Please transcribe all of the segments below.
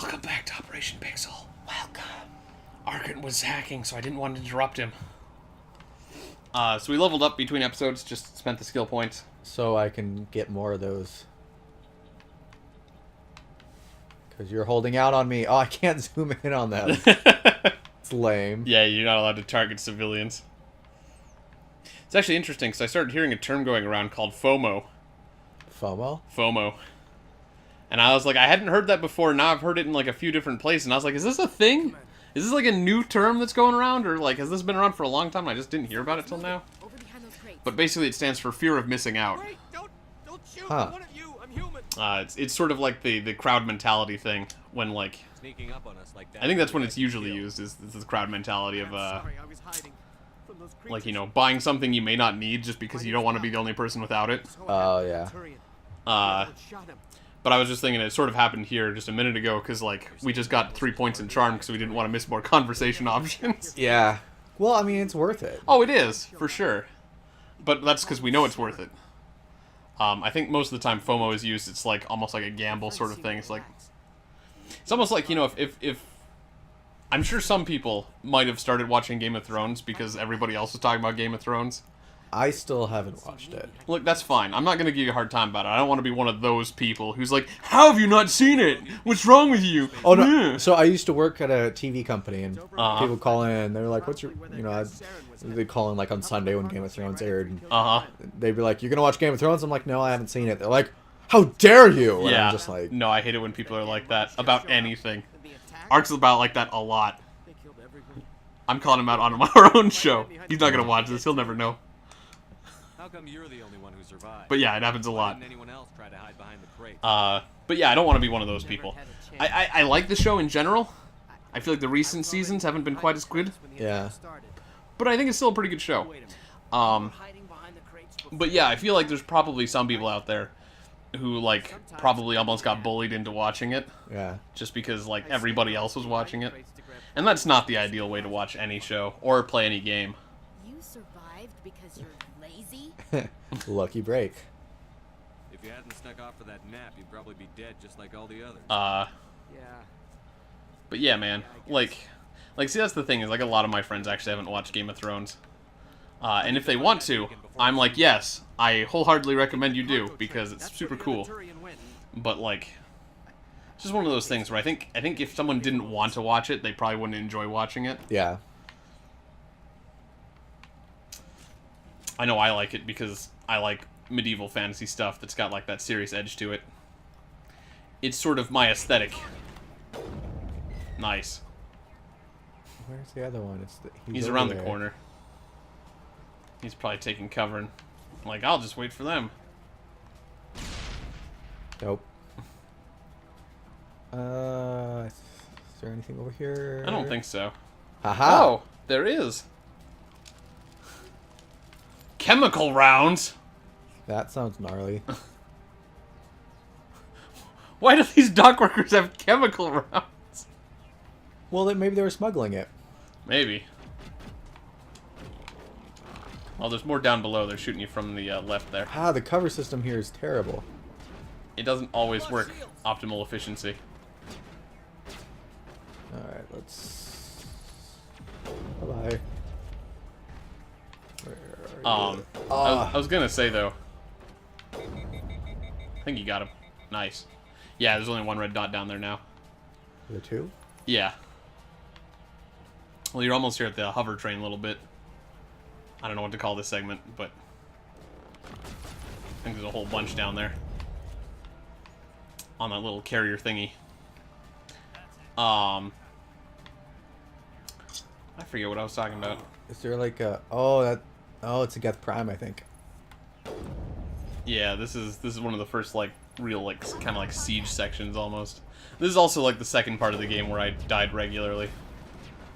Welcome back to Operation Pixel. Welcome. Arkent was hacking, so I didn't want to interrupt him. So we leveled up between episodes, just spent the skill points. So I can get more of those. Because you're holding out on me. Oh, I can't zoom in on them. It's lame. Yeah, you're not allowed to target civilians. It's actually interesting, because I started hearing a term going around called FOMO. FOMO? FOMO. And I was like, I hadn't heard that before, now I've heard it in like a few different places, and I was like, is this a thing? Is this like a new term that's going around, or like, has this been around for a long time and I just didn't hear about it till now? But basically it stands for fear of missing out. Wait, don't shoot. Huh. One of you, I'm human. It's sort of like the crowd mentality thing, when like, Sneaking up on us like that. I think that's when it's usually used, is the crowd mentality of, Sorry, I was hiding from those like, you creatures. know, buying something you may not need just because you don't want to be the only person without it. Oh, yeah. Shot him. But I was just thinking it sort of happened here just a minute ago, because, like, we just got 3 points in charm because we didn't want to miss more conversation options. Yeah. Well, I mean, it's worth it. Oh, it is, for sure. But that's because we know it's worth it. I think most of the time FOMO is used, it's like almost like a gamble sort of thing. It's like, it's almost like, you know, if I'm sure some people might have started watching Game of Thrones because everybody else was talking about Game of Thrones. I still haven't watched it. Look, that's fine. I'm not going to give you a hard time about it. I don't want to be one of those people who's like, how have you not seen it? What's wrong with you? Oh, no. Yeah. So I used to work at a TV company, and people call in, and they're like, what's your, you know, they call in like on Sunday when Game of Thrones aired. And Uh-huh. they'd be like, you gonna watch Game of Thrones? I'm like, no, I haven't seen it. They're like, how dare you? And Yeah. I'm just like, No, I hate it when people are like that about anything. Ark's about like that a lot. They killed everyone. I'm calling him out on our own show. He's not going to watch this. He'll never know. How come you're the only one who survived? But yeah, it happens a Why lot. didn't anyone else try to hide behind the crate? But yeah, I don't want to be one of those people. I like the show in general. I feel like the recent seasons haven't been quite as good. yeah. But I think it's still a pretty good show. But yeah, I feel like there's probably some people out there who, like, probably almost got bullied into watching it. Yeah. Just because, like, everybody else was watching it. And that's not the ideal way to watch any show or play any game. You survived because you're lazy? Lucky break. If you hadn't snuck off for that nap, you'd probably be dead just like all the others. Yeah. But yeah, man, like, see, that's the thing, is, like, a lot of my friends actually haven't watched Game of Thrones. And if they want to, I'm like, yes, I wholeheartedly recommend you do, because it's super cool. But, like, it's just one of those things where I think if someone didn't want to watch it, they probably wouldn't enjoy watching it. Yeah. I know I like it because I like medieval fantasy stuff that's got, like, that serious edge to it. It's sort of my aesthetic. Nice. Where's the other one? He's over around the there. corner. He's probably taking cover and, like, I'll just wait for them. Nope. Is there anything over here? I don't think so. Haha. Oh, there is. Chemical rounds? That sounds gnarly. Why do these dock workers have chemical rounds? Well, then maybe they were smuggling it. Maybe. Oh, there's more down below. They're shooting you from the left there. Ah, the cover system here is terrible. It doesn't always work optimal efficiency. Alright, let's... Bye-bye. Where are you? I was gonna say, though. I think you got him. Nice. Yeah, there's only one red dot down there now. The two? Yeah. Well, you're almost here at the hover train a little bit. I don't know what to call this segment, but I think there's a whole bunch down there on that little carrier thingy. I forget what I was talking about. Is there like a... Oh, it's a Geth Prime, I think. Yeah, this is one of the first, like, real, like, kind of like siege sections almost. This is also like the second part of the game where I died regularly.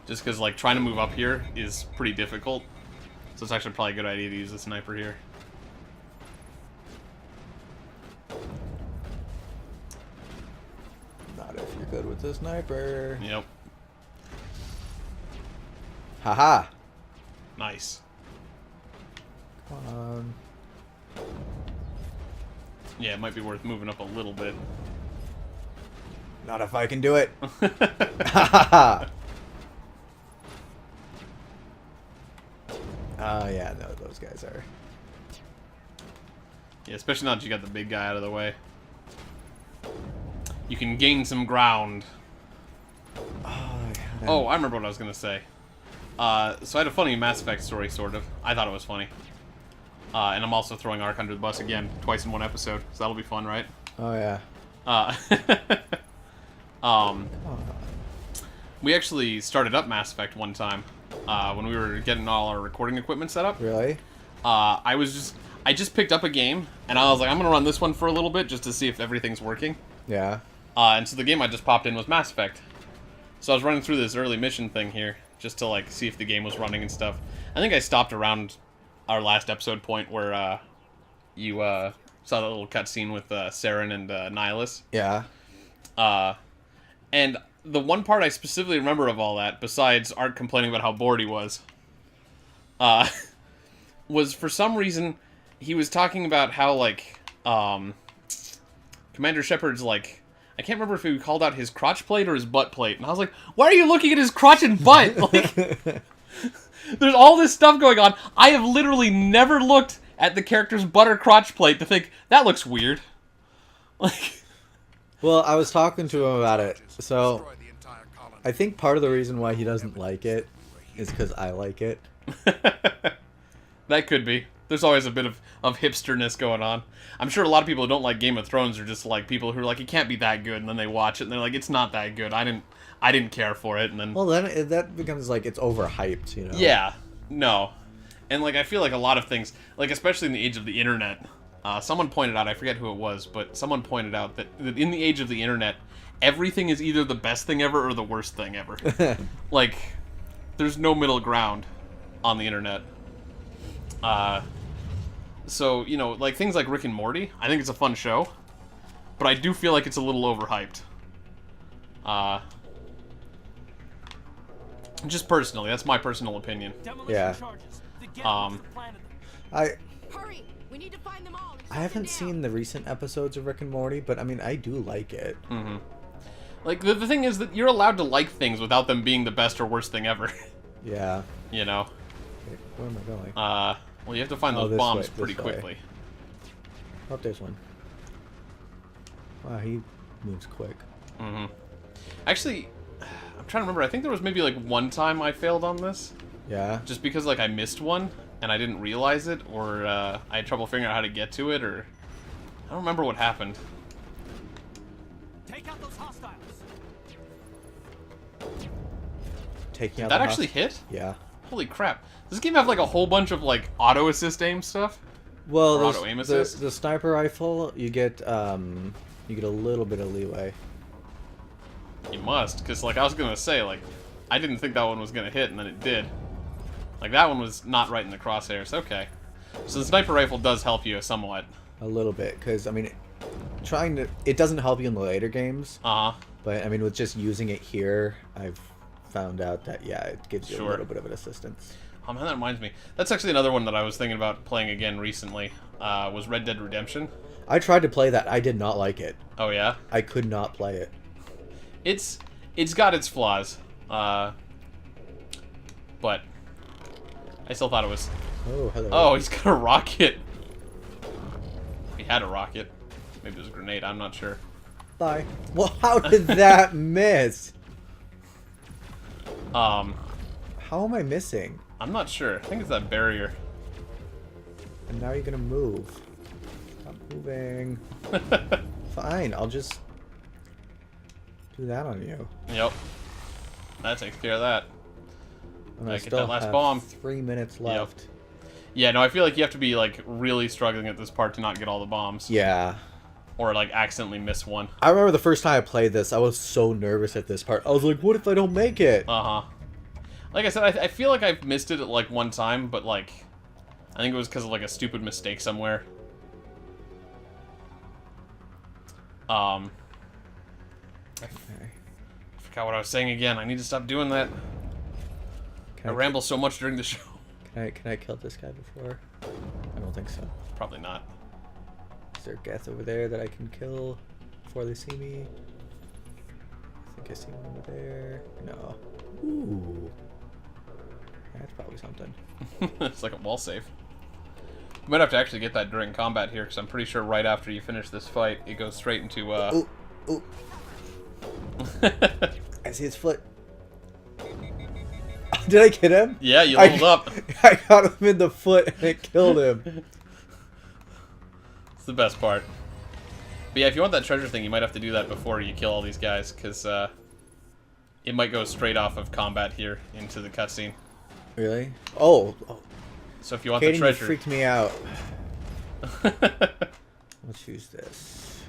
Just because, like, trying to move up here is pretty difficult. So it's actually probably a good idea to use the sniper here. Not if you're good with the sniper. Yep. Haha. Nice. Come on. Yeah, it might be worth moving up a little bit. Not if I can do it. Haha. Oh yeah, no, those guys are. Yeah, especially now that you got the big guy out of the way. You can gain some ground. Oh, I remember what I was gonna say. So I had a funny Mass Effect story, sort of. I thought it was funny. And I'm also throwing Ark under the bus again, twice in one episode, so that'll be fun, right? Oh yeah. We actually started up Mass Effect one time when we were getting all our recording equipment set up. Really? I just picked up a game, and I was like, I'm gonna run this one for a little bit just to see if everything's working. Yeah. And so the game I just popped in was Mass Effect. So I was running through this early mission thing here, just to like see if the game was running and stuff. I think I stopped around our last episode point where you saw that little cutscene with Saren and Nihilus. Yeah. And the one part I specifically remember of all that, besides Art complaining about how bored he was for some reason he was talking about how like Commander Shepard's like, I can't remember if he called out his crotch plate or his butt plate, and I was like, why are you looking at his crotch and butt? Like, there's all this stuff going on. I have literally never looked at the character's butt or crotch plate to think, that looks weird. Like, well, I was talking to him about it, so I think part of the reason why he doesn't like it is because I like it. that could be. There's always a bit of hipsterness going on. I'm sure a lot of people who don't like Game of Thrones are just like people who are like, it can't be that good, and then they watch it and they're like, it's not that good. I didn't care for it, and then Well, then that becomes like it's overhyped, you know. yeah, no, and like I feel like a lot of things, like especially in the age of the internet, someone pointed out, I forget who it was, but someone pointed out that in the age of the internet, everything is either the best thing ever or the worst thing ever. Like, there's no middle ground on the internet. So, you know, like things like Rick and Morty, I think it's a fun show, but I do feel like it's a little overhyped. Just personally, that's my personal opinion. Yeah. Hurry! We need to find them all. I haven't seen the recent episodes of Rick and Morty, but I mean, I do like it. Mm-hmm. Like, the thing is that you're allowed to like things without them being the best or worst thing ever. Yeah. You know? Wait, where am I going? Well, you have to find Oh, those this bombs way, pretty this way. quickly. Oh, there's one. Wow, he moves quick. Mm-hmm. Actually, I'm trying to remember. I think there was maybe, like, one time I failed on this. Yeah. Just because, like, I missed one, and I didn't realize it, or I had trouble figuring out how to get to it, or... I don't remember what happened. Take out those hostiles. Taking out That the actually hit? Yeah. Holy crap. Does this game have, like, a whole bunch of, like, auto-assist aim stuff? Well, Or auto-aim assist? the sniper rifle, you get a little bit of leeway. You must, because, like, I was gonna say, like, I didn't think that one was gonna hit, and then it did. Like, that one was not right in the crosshairs. Okay. So the sniper rifle does help you somewhat. A little bit, because, I mean, it doesn't help you in the later games, Uh-huh. but, I mean, with just using it here, I've found out that, yeah, it gives you Sure. a little bit of an assistance. Oh, man, that reminds me. That's actually another one that I was thinking about playing again recently, was Red Dead Redemption. I tried to play that. I did not like it. Oh, yeah? I could not play it. It's got its flaws, but I still thought it was... Oh, hello. Oh, he's got a rocket. He had a rocket. Maybe it was a grenade, I'm not sure. Bye. Well, how did that miss? How am I missing? I'm not sure. I think it's that barrier. And now you're gonna move. Stop moving. Fine, I'll just do that on you. Yep. That takes care of that. And I I get still that last have bomb. 3 minutes left. Yeah, no, I feel like you have to be, like, really struggling at this part to not get all the bombs. Yeah. Or, like, accidentally miss one. I remember the first time I played this, I was so nervous at this part. I was like, what if I don't make it? Uh-huh. Like I said, I feel like I've missed it at, like, one time, but, like, I think it was because of, like, a stupid mistake somewhere. I forgot what I was saying again. I need to stop doing that. I ramble so much during the show. Can I kill this guy before? I don't think so. Probably not. Is there Geth over there that I can kill before they see me? think I see one over there. No. Ooh. That's probably something. It's like a wall save. You might have to actually get that during combat here, because I'm pretty sure right after you finish this fight, it goes straight into, Ooh. Ooh. I see his foot. Did I get him? Yeah, you leveled up. I got him in the foot and it killed him. It's the best part. But yeah, if you want that treasure thing, you might have to do that before you kill all these guys, because it might go straight off of combat here into the cutscene. Really? Oh. So if you want Kaden, the treasure... you freaked me out. Let's use this.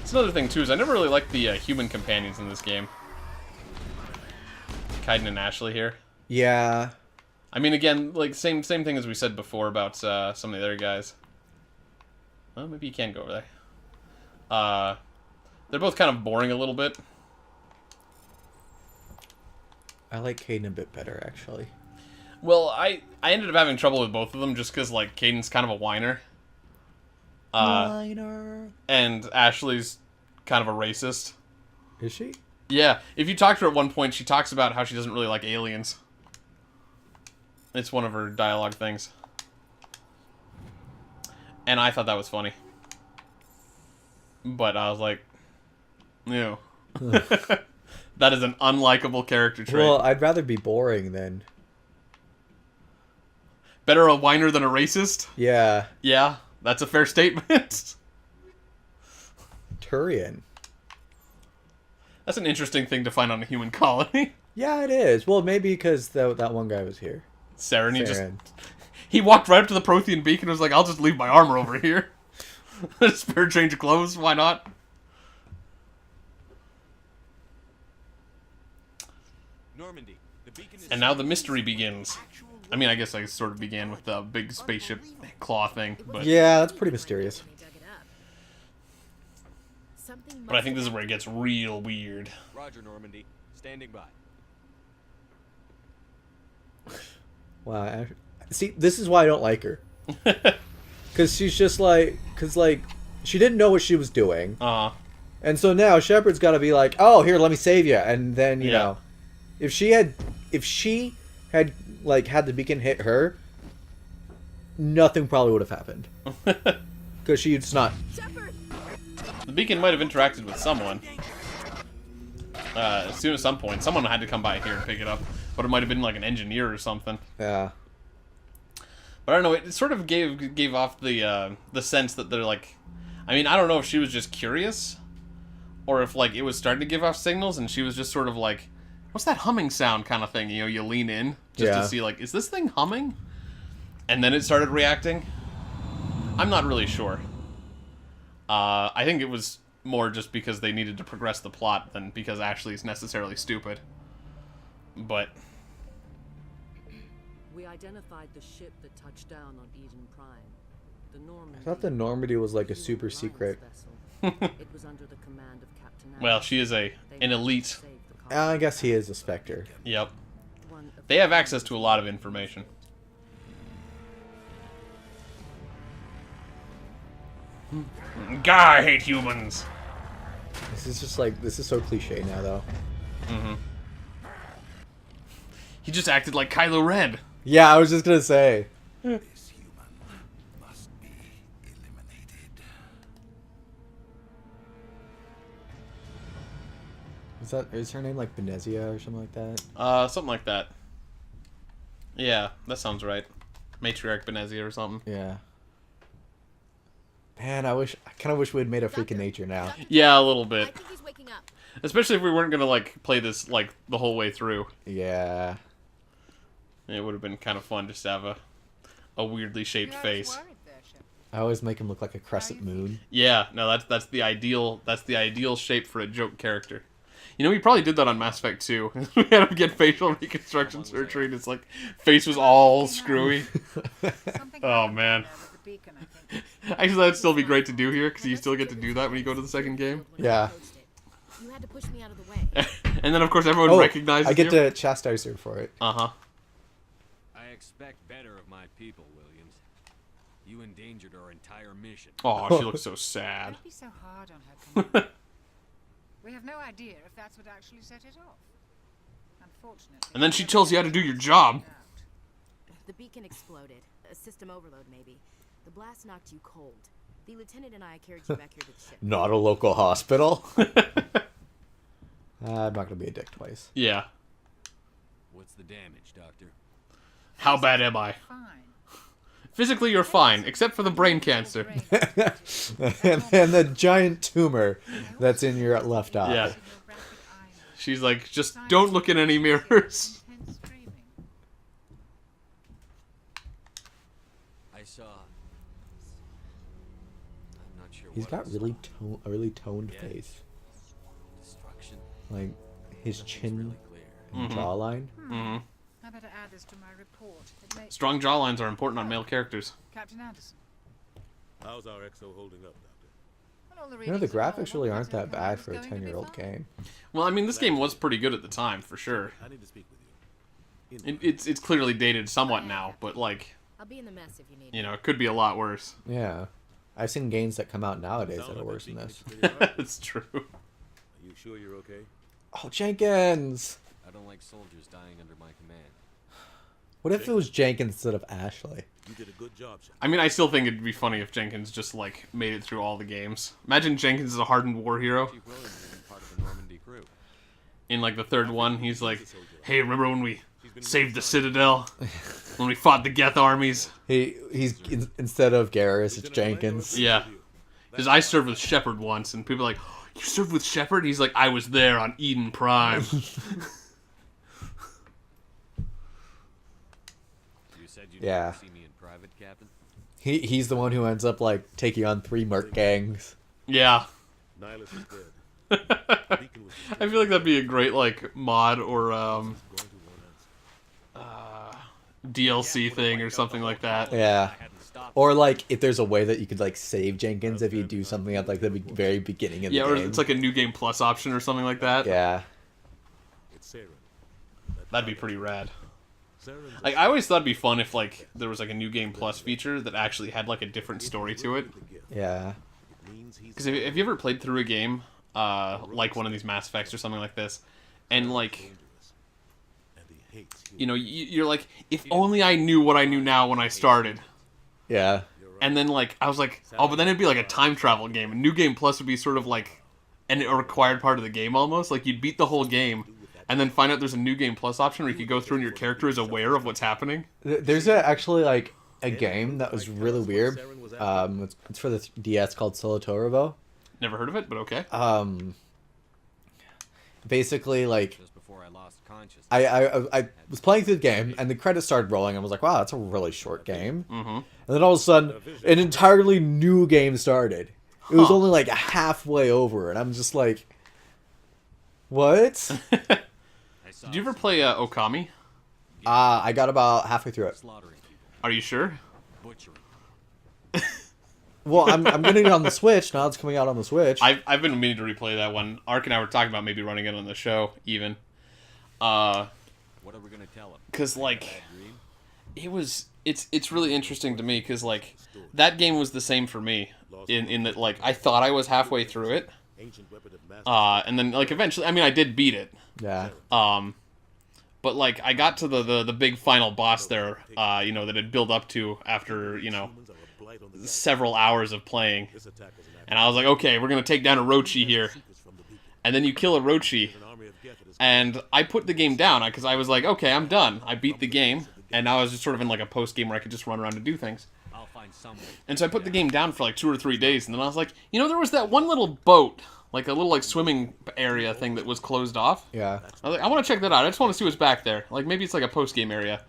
It's another thing, too, is I never really liked the human companions in this game. Kaiden and Ashley here. Yeah. I mean, again, like, same thing as we said before about some of the other guys. Well, maybe you can go over there. They're both kind of boring a little bit. I like Kaden a bit better, actually. Well, I ended up having trouble with both of them just because, like, Kaiden's kind of a whiner. Whiner. And Ashley's kind of a racist. Is she? Yeah, if you talk to her at one point, she talks about how she doesn't really like aliens. It's one of her dialogue things. And I thought that was funny. But I was like, ew. That is an unlikable character trait. Well, I'd rather be boring than... Better a whiner than a racist? Yeah. Yeah, that's a fair statement. Turian. That's an interesting thing to find on a human colony. Yeah, it is. Well, maybe because that one guy was here. Saren, Saren. he walked right up to the Prothean beacon and was like, I'll just leave my armor over here. Spare change of clothes, why not? Normandy, the beacon is And now the mystery begins. I mean, I guess I sort of began with the big spaceship claw thing, but Yeah, that's pretty mysterious. but I think this is where it gets real weird. Roger, Normandy. Standing by. Wow. See, this is why I don't like her. Because she's just like... Because, like, she didn't know what she was doing. And so now Shepard's got to be like, oh, here, let me save you. And then, you know... If she had, like, had the beacon hit her, nothing probably would have happened. Because she's not... Shepard! The beacon might have interacted with someone. As soon as some point, someone had to come by here and pick it up. But it might have been like an engineer or something. Yeah. But I don't know, it sort of gave off the sense that they're like... I mean, I don't know if she was just curious, or if, like, it was starting to give off signals, and she was just sort of like... What's that humming sound kind of thing? You know, you lean in just to see, like, is this thing humming? And then it started reacting? I'm not really sure. I think it was more just because they needed to progress the plot than because Ashley's necessarily stupid. But... We identified the ship that touched down on Eden Prime. The Normandy. I thought the Normandy was like a super secret. It was under the command of Captain Well, she is an elite. I guess he is a Spectre. Yep. They have access to a lot of information. God, I hate humans! This is just like, this is so cliche now, though. Mm-hmm. He just acted like Kylo Ren. Yeah, I was just gonna say. This human must be eliminated. Is her name like Benezia or something like that? Something like that. Yeah, that sounds right. Matriarch Benezia or something. Yeah. Man, I kind of wish we had made a freaking nature now. Yeah, a little I bit. think he's waking up. Especially if we weren't gonna, like, play this, like, the whole way through. Yeah. It would have been kind of fun just to have a weirdly shaped face. I always make him look like a crescent moon. Yeah, no, that's the ideal shape for a joke character. You know, we probably did that on Mass Effect 2. We had him get facial reconstruction surgery, and his like face was all screwy. Oh man. Actually, that'd still be great to do here because you still get to do that when you go to the second game. Yeah. You had to push me out of the way. And then of course everyone recognizes you. I get to chastise her for it. Uh-huh. I expect better of my people, Williams. You endangered our entire mission. Oh, she looks so sad. Don't be so hard on her. Come on. We have no idea if that's what actually set it off. Unfortunately. And then she tells you how to do your job. The beacon exploded. A system overload, maybe. The blast knocked you cold. The lieutenant and I carried you back here to the ship. Not a local hospital. I'm not gonna be a dick twice. Yeah. What's the damage, Doctor? How bad am I? Fine. Physically, you're fine, except for the brain cancer. and the giant tumor that's in your left eye. Yeah. She's like, just don't look in any mirrors. I saw. I'm not sure. He's what I got saw. a really toned Yeah. face. Destruction. Like his chin Really clear. and jawline. I better add this to my report. It may... Strong jawlines are important on male characters. Captain Anderson. How's our XO holding up, Doctor? Well, all the You know, the readings are graphics all really what aren't the that bad for a Templar was going to be 10-year-old fine. game. Well, I mean, this game was pretty good at the time, for sure. I need to speak with you. It's clearly dated somewhat now, but like, I'll be in the mess if you need you me. know, it could be a lot worse. Yeah. I've seen games that come out nowadays Sound that are like worse they're than this. beating you pretty hard. It's true. Are you sure you're okay? Oh, Jenkins! I don't like soldiers dying under my command. What if it was Jenkins instead of Ashley? You did a good job, Shepard. I mean, I still think it'd be funny if Jenkins just, like, made it through all the games. Imagine Jenkins is a hardened war hero. Chief Williams isn't part of the Normandy crew. In, like, the third one, he's like, hey, remember when we saved the Citadel? When we fought the Geth armies? Instead of Garrus, it's Jenkins. Yeah. Because I served with Shepard once, and people are like, oh, you served with Shepard? He's like, I was there on Eden Prime. You said you'd Yeah. never see me in private, Captain. He's the one who ends up like taking on 3 merc gangs. Yeah. Nihilus is dead. The beacon was I feel like that'd be a great, like, mod or going to Lawrence. DLC thing or something like that. Yeah. I hadn't stopped. Or like if there's a way that you could like save Jenkins if you do something at like the very beginning of the Yeah, or game. it's like a New Game Plus option or something like that. Yeah. It's Saren. That'd be pretty rad. Saren's Like, I always thought it'd be fun if, like, there was, like, a New Game Plus feature that actually had, like, a different story to it. Yeah. Because have you ever played through a game, like one of these Mass Effects or something like this, and, like, you know, you're like, if only I knew what I knew now when I started. Yeah. And then, like, I was like, oh, but then it'd be like a time travel game. And New Game Plus would be sort of like a required part of the game almost. Like, you'd beat the whole game, and then find out there's a New Game Plus option where you could go through and your character is aware of what's happening. There's actually like a game that was really weird. It's for the DS called Solotorobo. Never heard of it, but okay. Basically, like Just before I lost consciousness. I was playing through the game and the credits started rolling. I was like, wow, that's a really short game. Mm-hmm. And then all of a sudden, an entirely new game started. It was only like halfway over, and I'm just like, what? I saw Did you ever play Okami? I got about halfway through it. slaughtering people, Are you sure? butchering. Well, I'm getting it on the Switch now. It's coming out on the Switch. I've been meaning to replay that one. Ark and I were talking about maybe running it on the show, even. What are we gonna tell him? Because, like, Bad dream? it's really interesting to me, because, like, that game was the same for me, in that, like, I thought I was halfway through it, and then, like, eventually, I mean, I did beat it, yeah. but, like, I got to the big final boss there, you know, that had built up to after, you know, several hours of playing, and I was like, okay, we're gonna take down Orochi here, and then you kill Orochi, and I put the game down, because I was like, okay, I'm done, I beat the game, and now I was just sort of in, like, a post-game where I could just run around and do things. I'll find someone. And so I put the game down for like 2 or 3 days, and then I was like, you know, there was that one little boat, like a little like swimming area thing that was closed off. Yeah. I was like, I want to check that out. I just want to see what's back there. Like maybe it's like a post game area.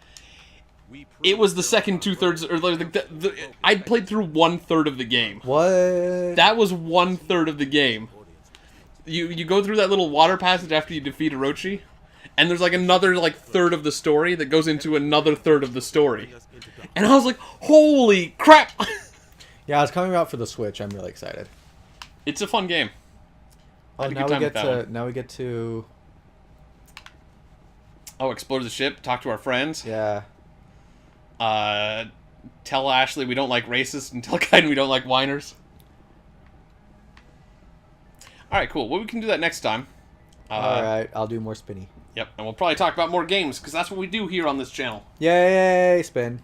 It was the second 2/3, or like I'd played through 1/3 of the game. What? That was 1/3 of the game. You go through that little water passage after you defeat Orochi, and there's like another like third of the story that goes into another third of the story. And I was like, holy crap! Yeah, it's coming out for the Switch. I'm really excited. It's a fun game. I Oh, had a now good we time with get that to one. now we get to Explore the ship, talk to our friends, yeah. tell Ashley we don't like racists, and tell Kaiden we don't like whiners. All right, cool. Well, we can do that next time. All right, I'll do more spinny. Yep, and we'll probably talk about more games because that's what we do here on this channel. Yay, spin.